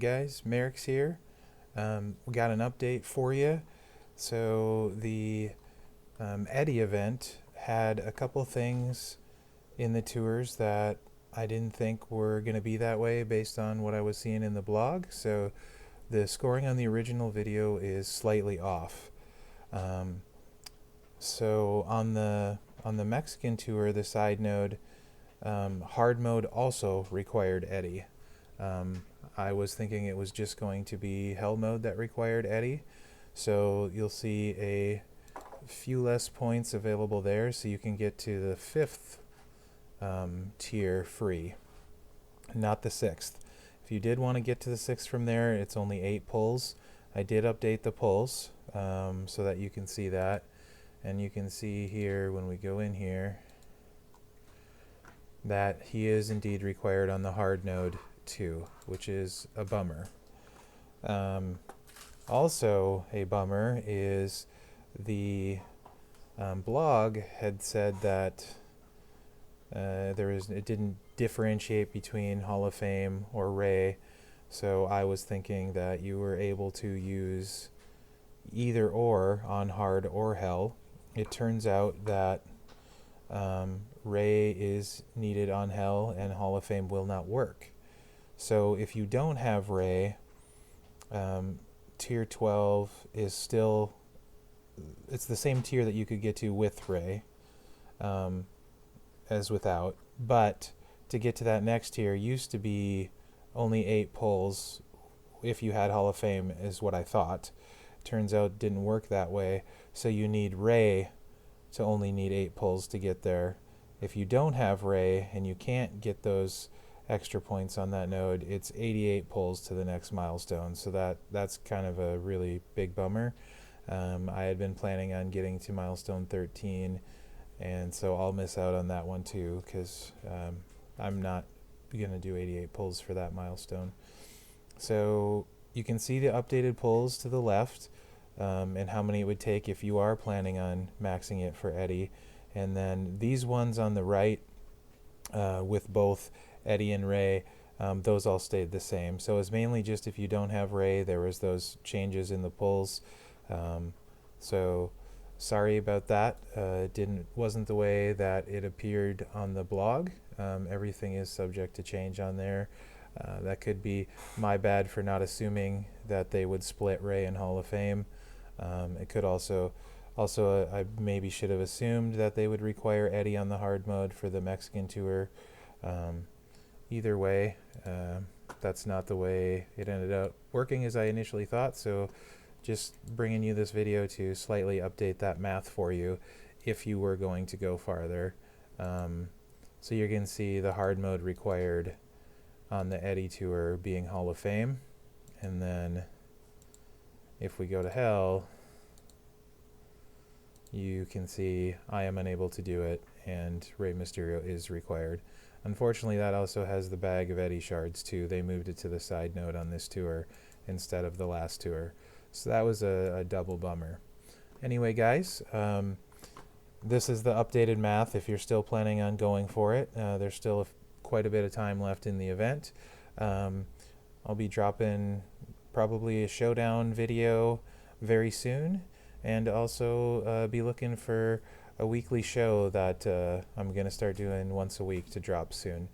guys, Merrick's here. We got an update for you. So the Eddie event had a couple things in the tours that I didn't think were going to be that way based on what I was seeing in the blog. So the scoring on the original video is slightly off. So on the Mexican tour, the side node, hard mode also required Eddie. I was thinking it was just going to be hell mode that required Eddie. So you'll see a few less points available there, so you can get to the 5th tier free, not the 6th. If you did want to get to the 6th from there, it's only 8 pulls. I did update the pulls so that you can see that. And you can see here when we go in here that he is indeed required on the hard node too, which is a bummer. Also a bummer is the blog had said that it didn't differentiate between Hall of Fame or Ray, so I was thinking that you were able to use either or on hard or hell. It turns out that Ray is needed on hell and Hall of Fame will not work. So if you don't have Ray, tier 12 is still, it's the same tier that you could get to with Ray as without, but to get to that next tier used to be only 8 pulls if you had Hall of Fame, is what I thought. Turns out it didn't work that way, so you need Ray to only need 8 pulls to get there. If you don't have Ray and you can't get those extra points on that node, it's 88 pulls to the next milestone, so that's kind of a really big bummer. I had been planning on getting to milestone 13, and so I'll miss out on that one too, because I'm not going to do 88 pulls for that milestone. So you can see the updated pulls to the left, and how many it would take if you are planning on maxing it for Eddie. And then these ones on the right with both Eddie and Ray, those all stayed the same. So it's mainly just if you don't have Ray, there was those changes in the pulls. So sorry about that. It wasn't the way that it appeared on the blog. Everything is subject to change on there. That could be my bad for not assuming that they would split Ray and Hall of Fame. It could also I maybe should have assumed that they would require Eddie on the hard mode for the Mexican tour. Either way, that's not the way it ended up working as I initially thought, so just bringing you this video to slightly update that math for you if you were going to go farther. So you can see the hard mode required on the Eddie tour being Hall of Fame, and then if we go to hell, you can see I am unable to do it and Rey Mysterio is required. Unfortunately, that also has the bag of Eddie shards too. They moved it to the side node on this tour instead of the last tour, so that was a double bummer. Anyway guys, this is the updated math if you're still planning on going for it. There's still quite a bit of time left in the event. I'll be dropping probably a showdown video very soon, and also be looking for a weekly show that I'm going to start doing once a week to drop soon.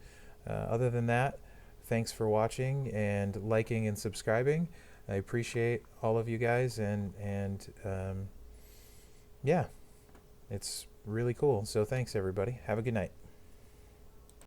Other than that, thanks for watching and liking and subscribing. I appreciate all of you guys, and yeah, it's really cool. So thanks everybody. Have a good night.